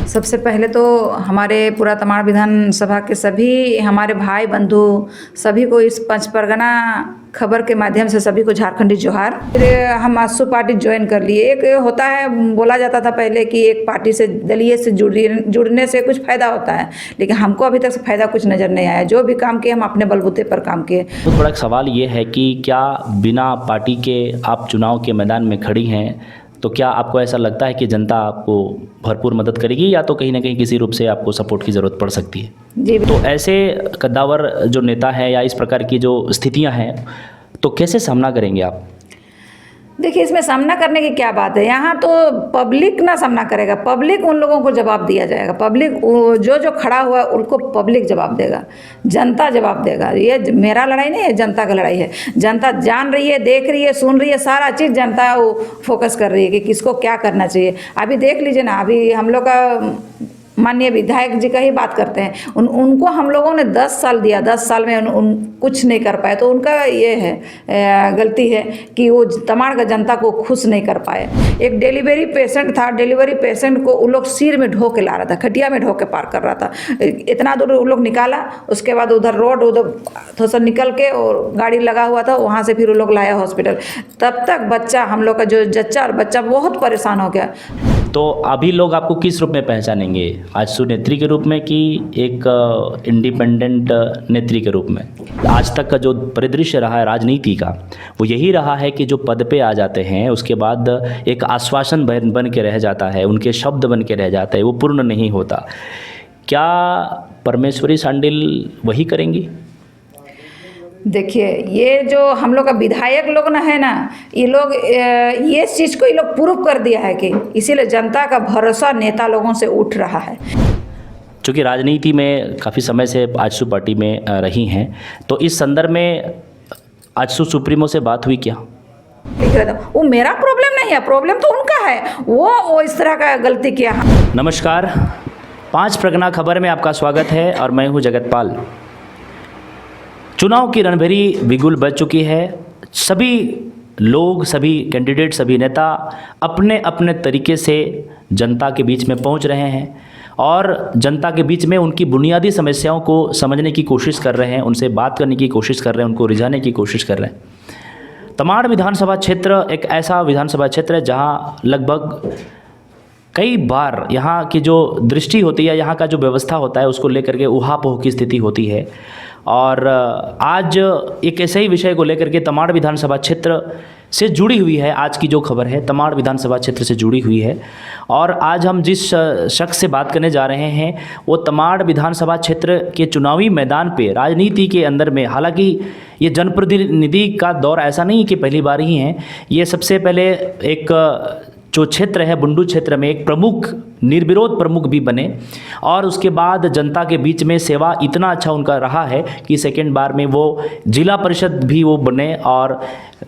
सबसे पहले तो हमारे पूरा तमाड़ विधानसभा के सभी हमारे भाई बंधु सभी को इस पंच परगना खबर के माध्यम से सभी को झारखंडी जोहार। फिर हम आजसू पार्टी ज्वाइन कर लिए। एक होता है, बोला जाता था पहले कि एक पार्टी से दलीय से जुड़ने से कुछ फ़ायदा होता है, लेकिन हमको अभी तक फ़ायदा कुछ नज़र नहीं आया। जो भी काम किए हम अपने बलबूते पर काम किए। बहुत बड़ा सवाल ये है कि क्या बिना पार्टी के आप चुनाव के मैदान में खड़ी हैं, तो क्या आपको ऐसा लगता है कि जनता आपको भरपूर मदद करेगी या तो कहीं ना कहीं किसी रूप से आपको सपोर्ट की ज़रूरत पड़ सकती है? जी, तो ऐसे कद्दावर जो नेता हैं या इस प्रकार की जो स्थितियां हैं, तो कैसे सामना करेंगे आप? देखिए, इसमें सामना करने की क्या बात है। यहाँ तो पब्लिक ना सामना करेगा, पब्लिक उन लोगों को जवाब दिया जाएगा। पब्लिक जो खड़ा हुआ है उनको पब्लिक जवाब देगा, जनता जवाब देगा। ये मेरा लड़ाई नहीं है, जनता का लड़ाई है। जनता जान रही है, देख रही है, सुन रही है, सारा चीज़ जनता वो फोकस कर रही है कि किसको क्या करना चाहिए। अभी देख लीजिए ना, अभी हम लोग का माननीय विधायक जी का ही बात करते हैं। उनको हम लोगों ने 10 साल दिया, 10 साल में उन कुछ नहीं कर पाए, तो उनका ये है गलती है कि वो तमाड़ का जनता को खुश नहीं कर पाए। एक डिलीवरी पेशेंट था, डिलीवरी पेशेंट को वो लोग सिर में ढो के ला रहा था, खटिया में ढो के पार कर रहा था। इतना दूर वो लोग निकाला, उसके बाद उधर रोड उधर थोड़ा सा निकल के और गाड़ी लगा हुआ था, वहाँ से फिर वो लोग लाया हॉस्पिटल। तब तक बच्चा, हम लोग का जो जच्चा और बच्चा बहुत परेशान हो गया। तो अभी लोग आपको किस रूप में पहचानेंगे? आजसू नेत्री के रूप में कि एक इंडिपेंडेंट नेत्री के रूप में? आज तक का जो परिदृश्य रहा है राजनीति का, वो यही रहा है कि जो पद पे आ जाते हैं उसके बाद एक आश्वासन बन के रह जाता है, उनके शब्द बन के रह जाता है, वो पूर्ण नहीं होता। क्या परमेश्वरी शांडिल वही करेंगी? देखिए, ये जो हम लोग का विधायक लोग ना है ना, ये लोग ये चीज़ को ये लोग प्रूव कर दिया है कि इसीलिए जनता का भरोसा नेता लोगों से उठ रहा है। चूँकि राजनीति में काफ़ी समय से आजसू पार्टी में रही हैं, तो इस संदर्भ में आजसू सुप्रीमो से बात हुई क्या? वो मेरा प्रॉब्लम नहीं है, प्रॉब्लम तो उनका है। वो इस तरह का गलती किया। नमस्कार, 5 परगना खबर में आपका स्वागत है और मैं हूँ जगतपाल। चुनाव की रणभेरी बिगुल बज चुकी है। सभी लोग, सभी कैंडिडेट, सभी नेता अपने अपने तरीके से जनता के बीच में पहुंच रहे हैं और जनता के बीच में उनकी बुनियादी समस्याओं को समझने की कोशिश कर रहे हैं, उनसे बात करने की कोशिश कर रहे हैं, उनको रिझाने की कोशिश कर रहे हैं। तमाड़ विधानसभा क्षेत्र एक ऐसा विधानसभा क्षेत्र है जहाँ लगभग कई बार यहाँ की जो दृष्टि होती है, यहाँ का जो व्यवस्था होता है, उसको लेकर के उहापोह की स्थिति होती है। और आज एक ऐसे ही विषय को लेकर के तमाड़ विधानसभा क्षेत्र से जुड़ी हुई है आज की जो खबर है, तमाड़ विधानसभा क्षेत्र से जुड़ी हुई है। और आज हम जिस शख्स से बात करने जा रहे हैं वो तमाड़ विधानसभा क्षेत्र के चुनावी मैदान पे, राजनीति के अंदर में, हालांकि ये जनप्रतिनिधि का दौर ऐसा नहीं कि पहली बार ही है, ये सबसे पहले एक जो क्षेत्र है बुंडू क्षेत्र में एक प्रमुख, निर्विरोध प्रमुख भी बने और उसके बाद जनता के बीच में सेवा इतना अच्छा उनका रहा है कि सेकेंड बार में वो जिला परिषद भी वो बने और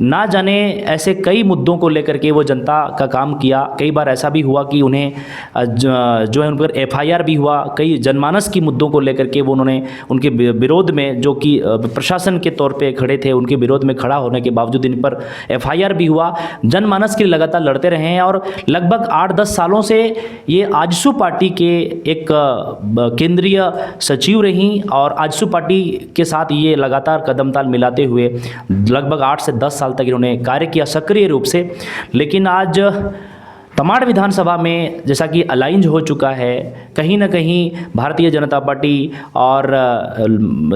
ना जाने ऐसे कई मुद्दों को लेकर के वो जनता का काम किया। कई बार ऐसा भी हुआ कि उन्हें जो है उन पर FIR भी हुआ। कई जनमानस की मुद्दों को लेकर के वो उन्होंने उनके विरोध में, जो कि प्रशासन के तौर पे खड़े थे, उनके विरोध में खड़ा होने के बावजूद इन पर FIR भी हुआ। जनमानस के लिए लगातार लड़ते रहे हैं और लगभग 8-10 सालों से ये आजसू पार्टी के एक केंद्रीय सचिव रहीं और आजसू पार्टी के साथ ये लगातार कदम ताल मिलाते हुए लगभग 8 से 10 साल तक इन्होंने कार्य किया सक्रिय रूप से। लेकिन आज तमाड़ विधानसभा में जैसा कि अलाइंज हो चुका है, कहीं ना कहीं भारतीय जनता पार्टी और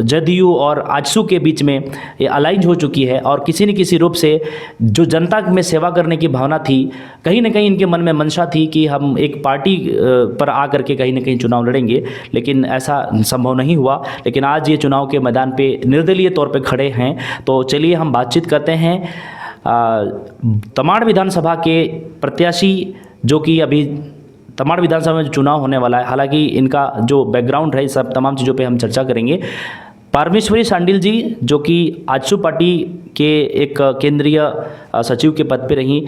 जदयू और आजसू के बीच में ये अलाइंज हो चुकी है और किसी न किसी रूप से जो जनता में सेवा करने की भावना थी, कहीं ना कहीं इनके मन में मंशा थी कि हम एक पार्टी पर आकर के कहीं ना कहीं चुनाव लड़ेंगे, लेकिन ऐसा संभव नहीं हुआ। लेकिन आज ये चुनाव के मैदान पे निर्दलीय तौर पे खड़े हैं। तो चलिए हम बातचीत करते हैं तमाड़ विधानसभा के प्रत्याशी, जो कि अभी तमाड़ विधानसभा में जो चुनाव होने वाला है, हालांकि इनका जो बैकग्राउंड है, सब तमाम चीज़ों पे हम चर्चा करेंगे। परमेश्वरी शांडिल जी, जो कि आजसू पार्टी के एक केंद्रीय सचिव के पद पे रहीं।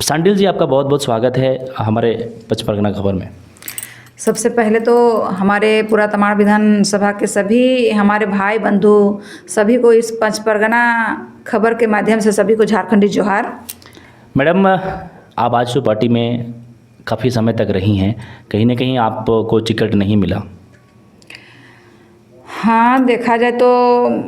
शांडिल जी, आपका बहुत बहुत स्वागत है हमारे पंच परगना खबर में। सबसे पहले तो हमारे पूरा तमाड़ विधानसभा के सभी हमारे भाई बंधु सभी को इस पंच परगना खबर के माध्यम से सभी को झारखंडी जोहार। मैडम, आप आजसू पार्टी में काफ़ी समय तक रही हैं, कहीं ना कहीं आपको टिकट नहीं मिला। हाँ, देखा जाए तो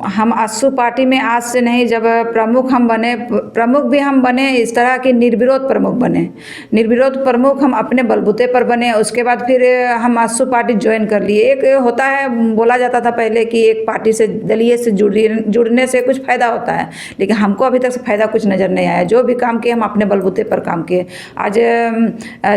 हम आजसू पार्टी में आज से नहीं, जब प्रमुख हम बने, प्रमुख भी हम बने इस तरह के निर्विरोध प्रमुख बने। निर्विरोध प्रमुख हम अपने बलबूते पर बने, उसके बाद फिर हम आजसू पार्टी ज्वाइन कर लिए। एक होता है, बोला जाता था पहले कि एक पार्टी से, दलीय से जुड़ने से कुछ फ़ायदा होता है, लेकिन हमको अभी तक फ़ायदा कुछ नज़र नहीं आया। जो भी काम किए हम अपने बलबूते पर काम किए। आज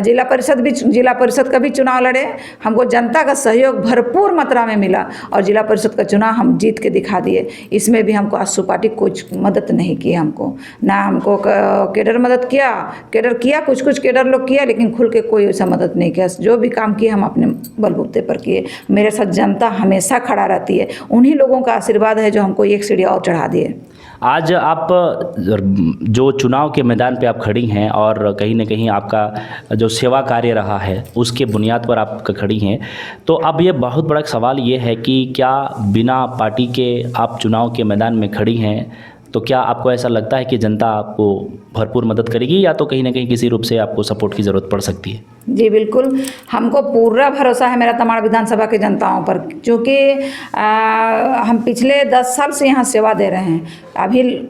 जिला परिषद का भी चुनाव लड़े, हमको जनता का सहयोग भरपूर मात्रा में मिला और जिला परिषद का चुनाव हम जीत के दिखा दिए। इसमें भी हमको आजसू पार्टी कुछ मदद नहीं की, हमको ना हमको केडर मदद किया, केडर किया कुछ केडर लोग किया, लेकिन खुल के कोई ऐसा मदद नहीं किया। जो भी काम किए हम अपने बलबूते पर किए। मेरे साथ जनता हमेशा खड़ा रहती है, उन्हीं लोगों का आशीर्वाद है जो हमको एक सीढ़ी और चढ़ा दिए। आज आप जो चुनाव के मैदान पे आप खड़ी हैं और कहीं ना कहीं आपका जो सेवा कार्य रहा है उसके बुनियाद पर आप खड़ी हैं, तो अब ये बहुत बड़ा सवाल ये है कि क्या बिना पार्टी के आप चुनाव के मैदान में खड़ी हैं, तो क्या आपको ऐसा लगता है कि जनता आपको भरपूर मदद करेगी या तो कहीं ना कहीं किसी रूप से आपको सपोर्ट की ज़रूरत पड़ सकती है? जी बिल्कुल, हमको पूरा भरोसा है मेरा तमाड़ विधानसभा के जनताओं पर, क्योंकि हम पिछले 10 साल से यहाँ सेवा दे रहे हैं। अभी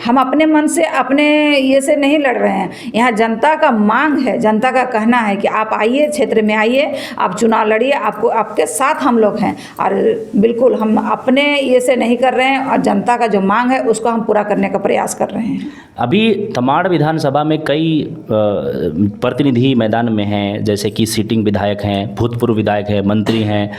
हम अपने मन से, अपने ये से नहीं लड़ रहे हैं। यहाँ जनता का मांग है, जनता का कहना है कि आप आइए, क्षेत्र में आइए, आप चुनाव लड़िए, आपको, आपके साथ हम लोग हैं। और बिल्कुल हम अपने ये से नहीं कर रहे हैं, और जनता का जो मांग है उसको हम पूरा करने का प्रयास कर रहे हैं। अभी तमाड़ विधानसभा में कई प्रतिनिधि मैदान में हैं, जैसे कि सिटिंग विधायक हैं, भूतपूर्व विधायक हैं, मंत्री हैं,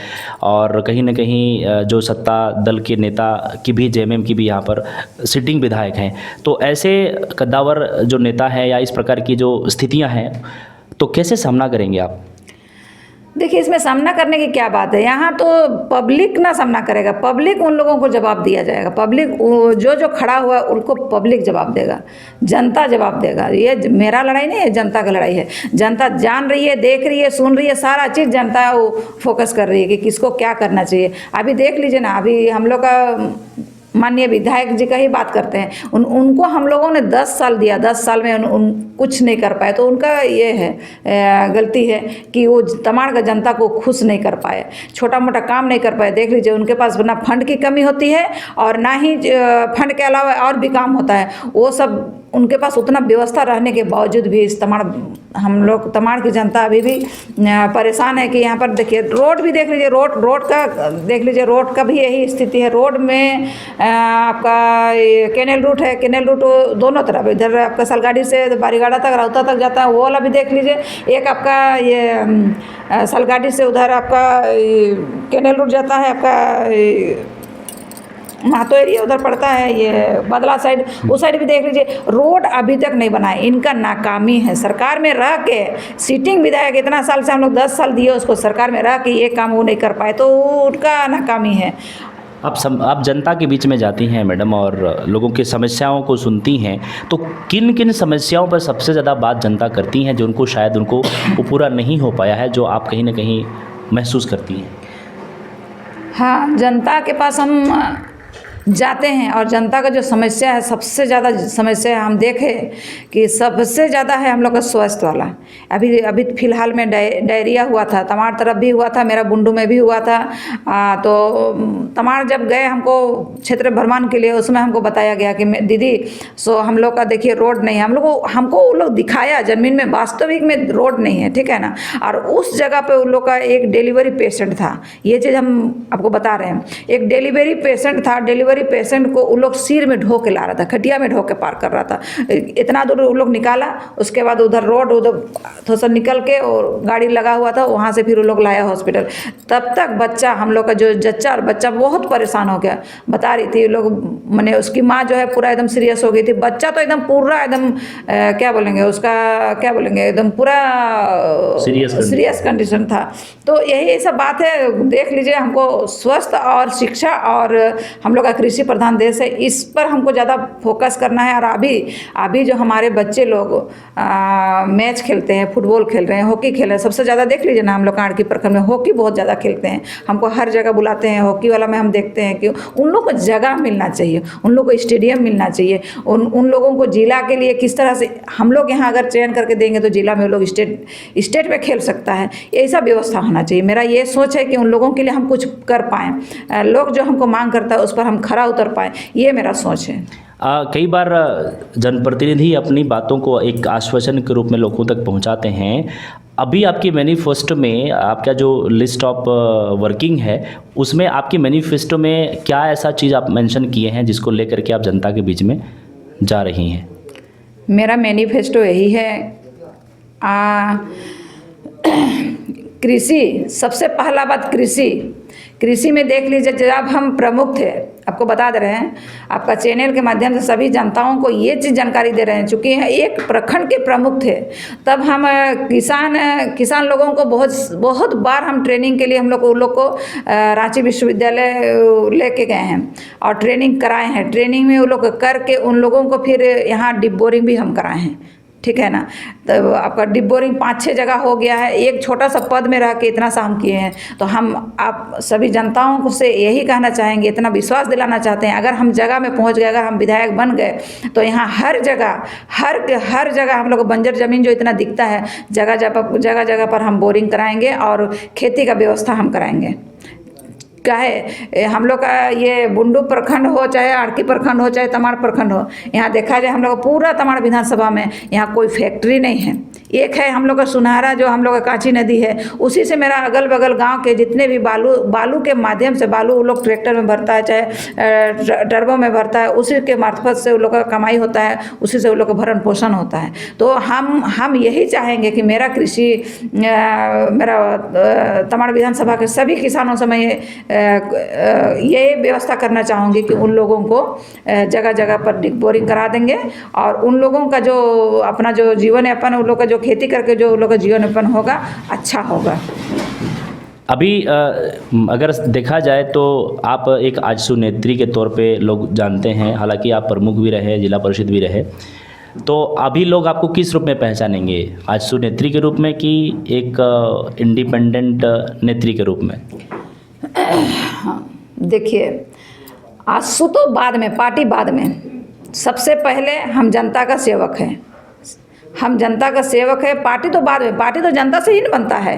और कहीं ना कहीं जो सत्ता दल के नेता की भी, जेएमएम की भी यहाँ पर सिटिंग विधायक हैं। तो ऐसे कद्दावर जो नेता हैं या इस प्रकार की जो स्थितियां हैं, तो कैसे सामना करेंगे आप? देखिए, इसमें सामना करने की क्या बात है। यहाँ तो पब्लिक ना सामना करेगा, पब्लिक उन लोगों को जवाब दिया जाएगा। पब्लिक जो खड़ा हुआ है उनको पब्लिक जवाब देगा, जनता जवाब देगा। ये मेरा लड़ाई नहीं है, जनता का लड़ाई है। जनता जान रही है, देख रही है, सुन रही है, सारा चीज़ जनता वो फोकस कर रही है कि किसको क्या करना चाहिए। अभी देख लीजिए ना, अभी हम लोग का माननीय विधायक जी का ही बात करते हैं, उनको हम लोगों ने 10 साल दिया, 10 साल में उन कुछ नहीं कर पाए, तो उनका ये है, गलती है कि वो तमाड़ का जनता को खुश नहीं कर पाए, छोटा मोटा काम नहीं कर पाए। देख लीजिए, उनके पास ना फंड की कमी होती है और ना ही फंड के अलावा और भी काम होता है। वो सब उनके पास उतना व्यवस्था रहने के बावजूद भी इस हम लोग तमाड़ की जनता अभी भी परेशान है कि यहाँ पर देखिए, रोड भी देख लीजिए, रोड का देख लीजिए, रोड का भी यही स्थिति है। रोड में आपका कैनेल रूट है, कैनेल रूट दोनों तरफ, इधर आपका सलगाड़ी से बारीगाड़ा तक, राउता तक जाता है, वो वाला भी देख लीजिए। एक आपका ये सलगाड़ी से उधर आपका कैनेल रूट जाता है, आपका महतो एरिया उधर पड़ता है, ये बदला साइड, उस साइड भी देख लीजिए। रोड अभी तक नहीं बनाए, इनका नाकामी है। सरकार में रह के सिटिंग विधायक इतना साल से, हम लोग 10 साल दिए उसको, सरकार में रह के ये काम वो नहीं कर पाए, तो उनका नाकामी है। आप जनता के बीच में जाती हैं मैडम और लोगों की समस्याओं को सुनती हैं, तो किन किन समस्याओं पर सबसे ज़्यादा बात जनता करती हैं जो उनको शायद उनको वो पूरा नहीं हो पाया है, जो आप कहीं ना कहीं महसूस करती हैं? हाँ, जनता के पास हम जाते हैं और जनता का जो समस्या है, सबसे ज़्यादा समस्या हम देखें कि सबसे ज़्यादा है हम लोग का स्वास्थ्य वाला। अभी फ़िलहाल में डायरिया हुआ था, तमाड़ तरफ भी हुआ था, मेरा बुंडू में भी हुआ था। तो तमाड़ जब गए हमको क्षेत्र भ्रमण के लिए, उसमें हमको बताया गया कि दीदी सो हम लोग का देखिए रोड नहीं है। हमको वो लोग दिखाया जमीन में, वास्तविक में रोड नहीं है, ठीक है ना। और उस जगह पे उन लोग का एक डिलीवरी पेशेंट था, ये चीज़ हम आपको बता रहे हैं। एक डिलीवरी पेशेंट था, डिलीवरी पेशेंट को उन लोग सिर में ढो के ला रहा था, खटिया में ढो के पार कर रहा था। इतना दूर उन लोग निकाला, उसके बाद उधर रोड उधर थोड़ा सा निकल के और गाड़ी लगा हुआ था, वहाँ से फिर उन लोग लाया हॉस्पिटल। तब तक बच्चा, हम लोग का जो जच्चा और बच्चा बहुत परेशान हो गया। बता रही थी लोग, मैंने उसकी माँ जो है पूरा एकदम सीरियस हो गई थी। बच्चा तो एकदम पूरा एकदम क्या बोलेंगे उसका, क्या बोलेंगे, एकदम पूरा सीरियस कंडीशन था। तो यही सब बात है। देख लीजिए, हमको स्वस्थ और शिक्षा और हम लोग का कृषि प्रधान देश है, इस पर हमको ज़्यादा फोकस करना है। और अभी जो हमारे बच्चे लोग मैच खेलते हैं, फुटबॉल खेल रहे हैं, हॉकी खेल रहे हैं, सबसे ज़्यादा देख लीजिए ना हम लोग कांड की प्रखंड में हॉकी बहुत ज़्यादा खेलते हैं। हमको हर जगह बुलाते हैं हॉकी वाला में, हम देखते हैं कि उन लोग को जगह मिलना चाहिए, उन लोग को स्टेडियम मिलना चाहिए। उन लोगों को जिला के लिए किस तरह से हम लोग यहाँ अगर चयन करके देंगे तो जिला में लोग स्टेट में खेल सकता है, ऐसा व्यवस्था होना चाहिए। मेरा ये सोच है कि उन लोगों के लिए हम कुछ कर पाएँ, लोग जो हमको मांग करता है उस पर हम खरा उतर पाएँ, ये मेरा सोच है। कई बार जनप्रतिनिधि अपनी बातों को एक आश्वासन के रूप में लोगों तक पहुंचाते हैं। अभी आपकी मैनिफेस्टो में आपका जो लिस्ट ऑफ वर्किंग है, उसमें आपकी मैनिफेस्टो में क्या ऐसा चीज़ आप मेंशन किए हैं जिसको लेकर के आप जनता के बीच में जा रही हैं? मेरा मैनिफेस्टो यही है, कृषि, सबसे पहला बात कृषि में देख लीजिए, जब हम प्रमुख थे, आपको बता दे रहे हैं, आपका चैनल के माध्यम से सभी जनताओं को ये चीज़ जानकारी दे रहे हैं, चूँकि एक प्रखंड के प्रमुख थे, तब हम किसान लोगों को बहुत बार हम ट्रेनिंग के लिए हम लोग को रांची विश्वविद्यालय लेके गए हैं और ट्रेनिंग कराए हैं। ट्रेनिंग में वो लोग करके उन लोगों को फिर यहाँ डिप बोरिंग भी हम कराए हैं, ठीक है ना। तो आपका डिप बोरिंग 5-6 जगह हो गया है, एक छोटा सा पद में रह के इतना सा हम किए हैं। तो हम आप सभी जनताओं को से यही कहना चाहेंगे, इतना विश्वास दिलाना चाहते हैं, अगर हम जगह में पहुंच गए, अगर हम विधायक बन गए, तो यहाँ हर जगह हम लोग को बंजर ज़मीन जो इतना दिखता है, जगह जगह पर हम बोरिंग कराएंगे और खेती का व्यवस्था हम कराएंगे। चाहे हम लोग का ये बुंडू प्रखंड हो, चाहे आड़की प्रखंड हो, चाहे तमाड़ प्रखंड हो, यहाँ देखा जाए हम लोग पूरा तमाड़ विधानसभा में यहाँ कोई फैक्ट्री नहीं है। एक है हम लोग का सुनहरा, जो हम लोग का कांची नदी है, उसी से मेरा अगल बगल गांव के जितने भी बालू के माध्यम से बालू वो लोग ट्रैक्टर में भरता है, चाहे टर्बो में भरता है, उसी के मार्फत से वो लोग का कमाई होता है, उसी से वो लोग का भरण पोषण होता है। तो हम यही चाहेंगे कि मेरा तमाड़ विधानसभा के सभी किसानों से मैं ये व्यवस्था करना चाहूँगी कि उन लोगों को जगह जगह पर डिप बोरिंग करा देंगे और उन लोगों का जो अपना जो जीवन यापन, उन लोग का जो खेती करके जो उन लोग का जीवन यापन होगा, अच्छा होगा। अभी अगर देखा जाए तो आप एक आजसू नेत्री के तौर पे लोग जानते हैं, हालांकि आप प्रमुख भी रहे, जिला परिषद भी रहे, तो अभी लोग आपको किस रूप में पहचानेंगे? आजसू नेत्री के रूप में कि एक इंडिपेंडेंट नेत्री के रूप में? देखिए, आजसू तो बाद में, पार्टी बाद में, सबसे पहले हम जनता का सेवक हैं, हम जनता का सेवक है। पार्टी तो बाद में, पार्टी तो जनता से ही न बनता है।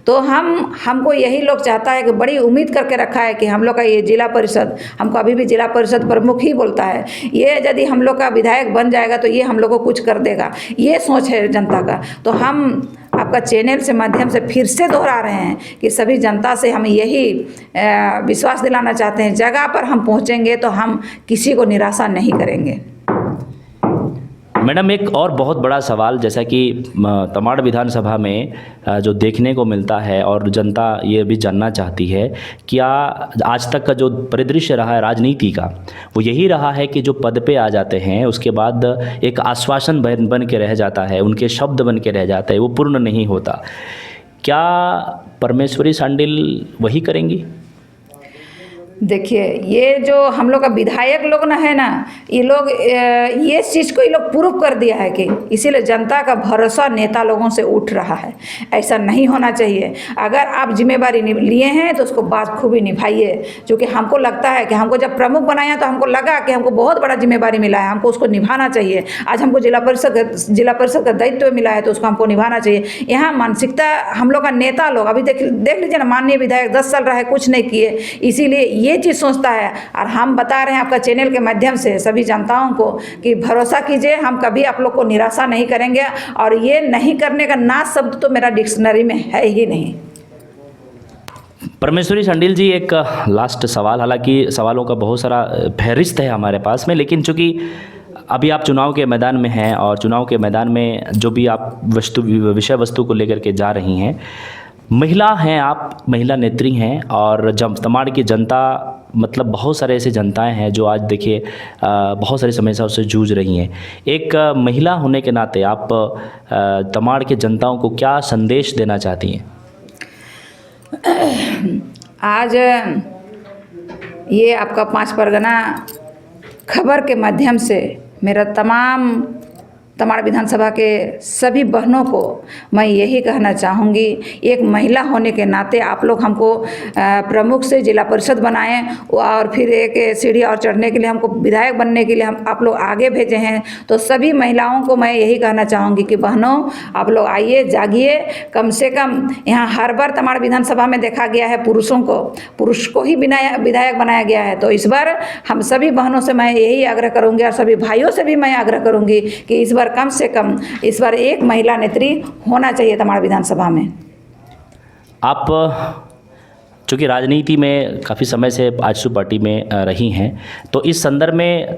तो हमको यही लोग चाहता है कि बड़ी उम्मीद करके रखा है कि हम लोग का ये जिला परिषद, हमको अभी भी जिला परिषद प्रमुख ही बोलता है, ये यदि हम लोग का विधायक बन जाएगा तो ये हम लोग को कुछ कर देगा, ये सोच है जनता का। तो हम आपका चैनल से माध्यम से फिर से दोहरा रहे हैं कि सभी जनता से हम यही विश्वास दिलाना चाहते हैं, जगह पर हम पहुँचेंगे तो हम किसी को निराशा नहीं करेंगे। मैडम, एक और बहुत बड़ा सवाल, जैसा कि तमाड़ विधानसभा में जो देखने को मिलता है और जनता ये भी जानना चाहती है, क्या आज तक का जो परिदृश्य रहा है राजनीति का, वो यही रहा है कि जो पद पे आ जाते हैं उसके बाद एक आश्वासन बन के रह जाता है, उनके शब्द बन के रह जाते हैं, वो पूर्ण नहीं होता। क्या परमेश्वरी शांडिल वही करेंगी? देखिए, ये जो हम लोग का विधायक लोग ना है ना, ये लोग ये चीज़ को ये लोग प्रूव कर दिया है कि इसीलिए जनता का भरोसा नेता लोगों से उठ रहा है। ऐसा नहीं होना चाहिए। अगर आप जिम्मेवारी लिए हैं तो उसको बाखूबी निभाइए, क्योंकि हमको लगता है कि हमको जब प्रमुख बनाया तो हमको लगा कि हमको बहुत बड़ा जिम्मेवारी मिला है, हमको उसको निभाना चाहिए। आज हमको जिला परिषद का दायित्व मिला है तो उसको हमको निभाना चाहिए। यहाँ मानसिकता हम लोग का नेता लोग, अभी देख लीजिए ना, माननीय विधायक 10 साल रहे, कुछ नहीं किए, इसीलिए ये चीज़ सोचता है। और हम बता रहे हैं आपका चैनल के माध्यम से सभी जनताओं को कि भरोसा कीजिए, हम कभी आप लोग को निराशा नहीं करेंगे। और ये नहीं करने का ना शब्द तो मेरा डिक्शनरी में है ही नहीं। परमेश्वरी शांडिल जी, एक लास्ट सवाल, हालांकि सवालों का बहुत सारा फहरिस्त है हमारे पास में, लेकिन चूँकि अभी आप चुनाव के मैदान में हैं और चुनाव के मैदान में जो भी आप विषय वस्तु को लेकर के जा रही हैं, महिला हैं आप, महिला नेत्री हैं, और जब तमाड़ की जनता, मतलब बहुत सारे ऐसे जनताएं हैं जो आज देखिए बहुत सारी समस्याओं से जूझ रही हैं। एक महिला होने के नाते आप तमाड़ के जनताओं को क्या संदेश देना चाहती हैं? आज ये आपका 5 परगना खबर के माध्यम से मेरा तमाम तमाड़ विधानसभा के सभी बहनों को मैं यही कहना चाहूँगी, एक महिला होने के नाते आप लोग हमको प्रमुख से जिला परिषद बनाएं और फिर एक सीढ़ी और चढ़ने के लिए हमको विधायक बनने के लिए हम आप लोग आगे भेजे हैं। तो सभी महिलाओं को मैं यही कहना चाहूँगी कि बहनों, आप लोग आइए, जागिए। कम से कम यहाँ हर बार तमाड़ विधानसभा में देखा गया है पुरुष को ही विधायक बनाया गया है। तो इस बार हम सभी बहनों से मैं यही आग्रह करूँगी और सभी भाइयों से भी मैं आग्रह करूँगी कि इस बार कम से कम इस बार एक महिला नेत्री होना चाहिए तमाड़ विधानसभा में। आप चूँकि राजनीति में काफ़ी समय से आजसू पार्टी में रही हैं, तो इस संदर्भ में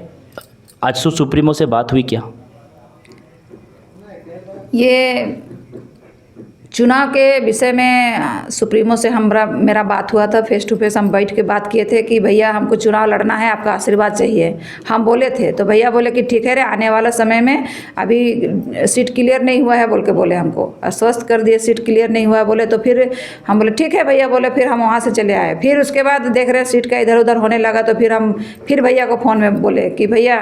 आजसू सुप्रीमो से बात हुई क्या? ये चुनाव के विषय में सुप्रीमो से मेरा बात हुआ था, फेस टू फेस हम बैठ के बात किए थे कि भैया हमको चुनाव लड़ना है, आपका आशीर्वाद चाहिए। हम बोले थे तो भैया बोले कि ठीक है रे, आने वाला समय में अभी सीट क्लियर नहीं हुआ है बोल के बोले, हमको आश्वस्त कर दिए सीट क्लियर नहीं हुआ है बोले। तो फिर हम बोले ठीक है भैया बोले, फिर हम वहाँ से चले आए। फिर उसके बाद देख रहे सीट का इधर उधर होने लगा, तो फिर हम भैया को फ़ोन में बोले कि भैया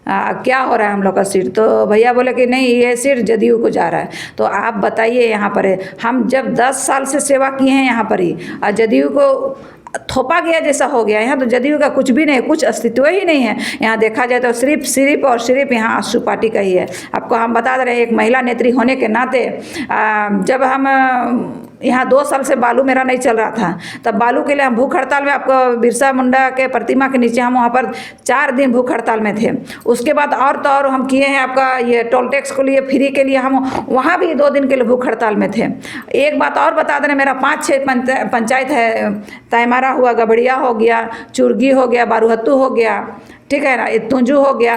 क्या हो रहा है हम लोग का सीट। तो भैया बोले कि नहीं, ये सीट जदयू को जा रहा है। तो आप बताइए, यहाँ पर हम जब 10 साल से सेवा किए हैं यहाँ पर ही, और जदयू को थोपा गया जैसा हो गया। यहाँ तो जदयू का कुछ भी नहीं, कुछ अस्तित्व ही नहीं है। यहाँ देखा जाए तो सिर्फ और सिर्फ यहाँ आजसू पार्टी का ही है। आपको हम बता दे रहे हैं, एक महिला नेत्री होने के नाते जब हम यहाँ 2 साल से बालू मेरा नहीं चल रहा था, तब बालू के लिए हम भूख हड़ताल में, आपको बिरसा मुंडा के प्रतिमा के नीचे हम वहाँ पर 4 दिन भूख हड़ताल में थे। उसके बाद और तो और हम किए हैं, आपका ये टोल टैक्स के लिए फ्री के लिए हम वहाँ भी 2 दिन के लिए भूख हड़ताल में थे। एक बात और बता दें, मेरा 5-6 पंचायत है, तैमारा हुआ, गबड़िया हो गया, चुरगी हो गया, बारूहत्तू हो गया, ठीक है ना, तुंजू हो गया,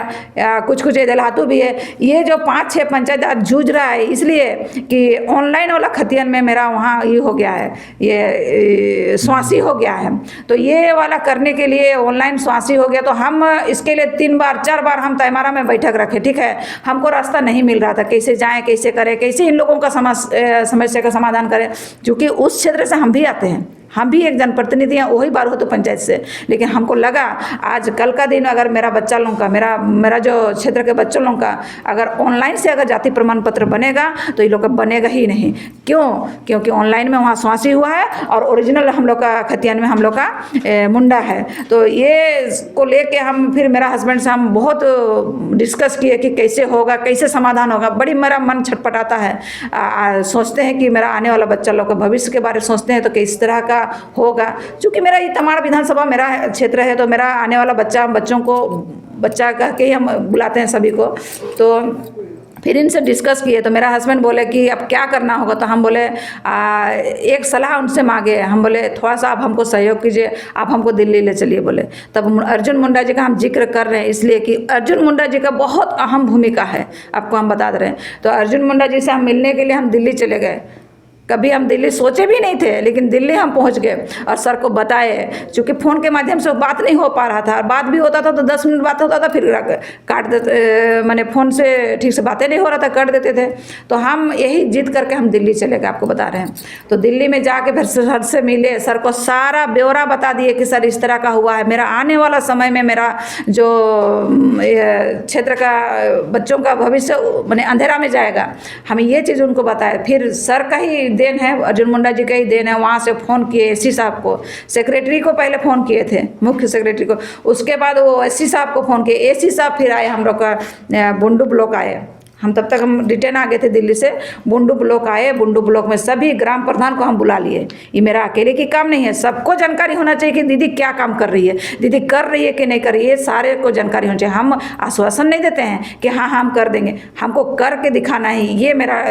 कुछ दलहातू भी है। ये जो 5-6 पंचायत आज जूझ रहा है, इसलिए कि ऑनलाइन वाला खतियन में मेरा वहाँ ये हो गया है, ये स्वासी हो गया है। तो ये वाला करने के लिए ऑनलाइन स्वासी हो गया, तो हम इसके लिए 3-4 बार हम तैमारा में बैठक रखे, ठीक है। हमको रास्ता नहीं मिल रहा था, कैसे जाएँ, कैसे करें, कैसे इन लोगों का समस्या का समाधान करें, क्योंकि उस क्षेत्र से हम भी आते हैं, हम भी एक जनप्रतिनिधि हैं, वही बारूहत्तू पंचायत से। लेकिन हमको लगा आज कल का दिन अगर मेरा बच्चा लोगों का, मेरा जो क्षेत्र के बच्चों लोगों का अगर ऑनलाइन से अगर जाति प्रमाण पत्र बनेगा तो ये लोग का बनेगा ही नहीं। क्यों? क्योंकि ऑनलाइन में वहाँ स्वासी हुआ है और ओरिजिनल हम लोग का खतियान में हम लोग का मुंडा है। तो ये को लेके हम फिर मेरा हस्बैंड से हम बहुत डिस्कस किए कि कैसे होगा, कैसे समाधान होगा। बड़ी मेरा मन छटपटाता है, सोचते हैं कि मेरा आने वाला बच्चा लोग का भविष्य के बारे में सोचते हैं तो किस तरह का होगा। क्योंकि मेरा ये तमाड़ विधानसभा मेरा क्षेत्र है, तो मेरा आने वाला बच्चों को बच्चा कह के ही हम बुलाते हैं सभी को। तो फिर इनसे डिस्कस किए तो मेरा हस्बैंड बोले कि अब क्या करना होगा। तो हम बोले एक सलाह उनसे मांगे, हम बोले थोड़ा सा आप हमको सहयोग कीजिए, आप हमको दिल्ली ले चलिए बोले। तब अर्जुन मुंडा जी का हम जिक्र कर रहे हैं इसलिए कि अर्जुन मुंडा जी का बहुत अहम भूमिका है, आपको हम बता रहे हैं। तो अर्जुन मुंडा जी से हम मिलने के लिए हम दिल्ली चले गए। कभी हम दिल्ली सोचे भी नहीं थे, लेकिन दिल्ली हम पहुंच गए और सर को बताए। चूँकि फ़ोन के माध्यम से बात नहीं हो पा रहा था, और बात भी होता था तो 10 मिनट बात होता था, फिर काट देते, मैंने फ़ोन से ठीक से बातें नहीं हो रहा था, काट देते थे। तो हम यही जिद करके हम दिल्ली चले गए, आपको बता रहे हैं। तो दिल्ली में जाके फिर सर से मिले, सर को सारा ब्यौरा बता दिए कि सर इस तरह का हुआ है, मेरा आने वाला समय में मेरा जो क्षेत्र का बच्चों का भविष्य मैंने अंधेरा में जाएगा, हमें ये चीज़ उनको बताया। फिर सर का ही देन है, अर्जुन मुंडा जी का ही देन है। वहाँ से फ़ोन किए एससी साहब को, सेक्रेटरी को पहले फ़ोन किए थे, मुख्य सेक्रेटरी को, उसके बाद वो एससी साहब को फ़ोन किए। एससी साहब फिर आए, हम लोग का बुंडू ब्लॉक आए, हम तब तक हम रिटर्न आ गए थे दिल्ली से। बुंडू ब्लॉक आए, बुंडू ब्लॉक में सभी ग्राम प्रधान को हम बुला लिए। ये मेरा अकेले की काम नहीं है, सबको जानकारी होना चाहिए कि दीदी क्या काम कर रही है, दीदी कर रही है कि नहीं कर रही है, सारे को जानकारी होनी चाहिए। हम आश्वासन नहीं देते हैं कि हाँ हम कर देंगे, हमको करके दिखाना ही, ये मेरा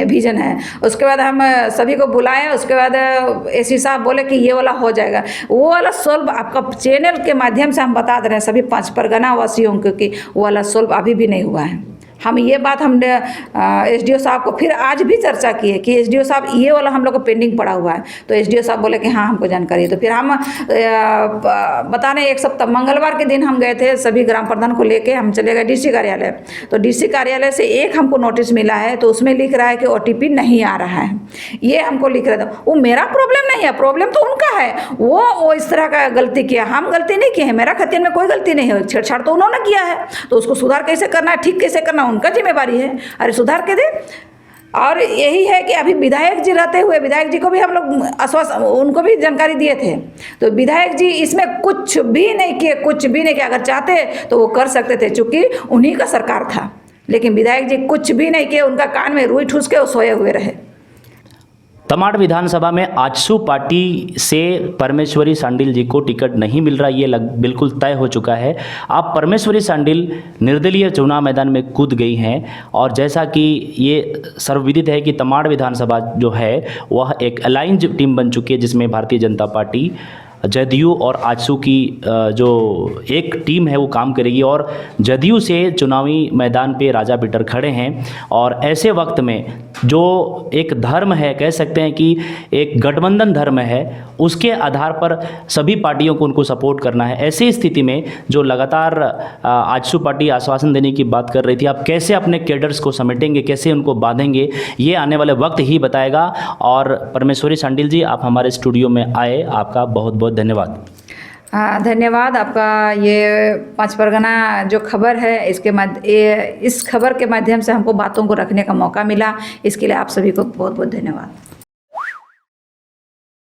विजन है। उसके बाद हम सभी को बुलाए, उसके बाद एससी साहब बोले कि ये वाला हो जाएगा, वो वाला सोल्व आपका चैनल के माध्यम से हम बता दे रहे हैं सभी 5 परगना वासियों को कि वो वाला सोल्व अभी भी नहीं हुआ है। हम ये बात हमने एसडीओ साहब को फिर आज भी चर्चा की है कि एसडीओ साहब ये वाला हम लोग को पेंडिंग पड़ा हुआ है। तो एसडीओ साहब बोले कि हाँ हमको जानकारी है। तो फिर हम बताने एक सप्ताह मंगलवार के दिन हम गए थे, सभी ग्राम प्रधान को लेके हम चले गए डीसी कार्यालय। तो डीसी कार्यालय से एक हमको नोटिस मिला है, तो उसमें लिख रहा है कि ओटीपी नहीं आ रहा है, ये हमको लिख रहा था। वो मेरा प्रॉब्लम नहीं है, प्रॉब्लम तो उनका है, वो इस तरह का गलती किया, हम गलती नहीं किए हैं, मेरा खतियन में कोई गलती नहीं है, छेड़छाड़ तो उन्होंने किया है। तो उसको सुधार कैसे करना है, ठीक कैसे करना है, उनका जिम्मेवारी है। अरे सुधार के दे। और यही है कि अभी विधायक जी रहते हुए, विधायक जी को भी हम लोग आश्वासन, उनको भी जानकारी दिए थे। तो विधायक जी इसमें कुछ भी नहीं किए, कुछ भी नहीं किया। अगर चाहते तो वो कर सकते थे, चूँकि उन्हीं का सरकार था, लेकिन विधायक जी कुछ भी नहीं किए, उनका कान में रुई ठूस के वो सोए हुए रहे। तमाड़ विधानसभा में आजसू पार्टी से परमेश्वरी सांडिल जी को टिकट नहीं मिल रहा, ये बिल्कुल तय हो चुका है। अब परमेश्वरी सांडिल निर्दलीय चुनाव मैदान में कूद गई हैं और जैसा कि ये सर्वविदित है कि तमाड़ विधानसभा जो है वह एक अलाइंज टीम बन चुकी है, जिसमें भारतीय जनता पार्टी, जदयू और आजसू की जो एक टीम है वो काम करेगी। और जदयू से चुनावी मैदान पे राजा बिटर खड़े हैं और ऐसे वक्त में जो एक धर्म है, कह सकते हैं कि एक गठबंधन धर्म है, उसके आधार पर सभी पार्टियों को उनको सपोर्ट करना है। ऐसी स्थिति में जो लगातार आजसू पार्टी आश्वासन देने की बात कर रही थी, आप कैसे अपने कैडर्स को समेटेंगे, कैसे उनको बांधेंगे, ये आने वाले वक्त ही बताएगा। और परमेश्वरी सांडिल जी, आप हमारे स्टूडियो में आए, आपका बहुत बहुत धन्यवाद। धन्यवाद आपका। ये 5 परगना जो खबर है, इस खबर के माध्यम से हमको बातों को रखने का मौका मिला, इसके लिए आप सभी को बहुत बहुत धन्यवाद।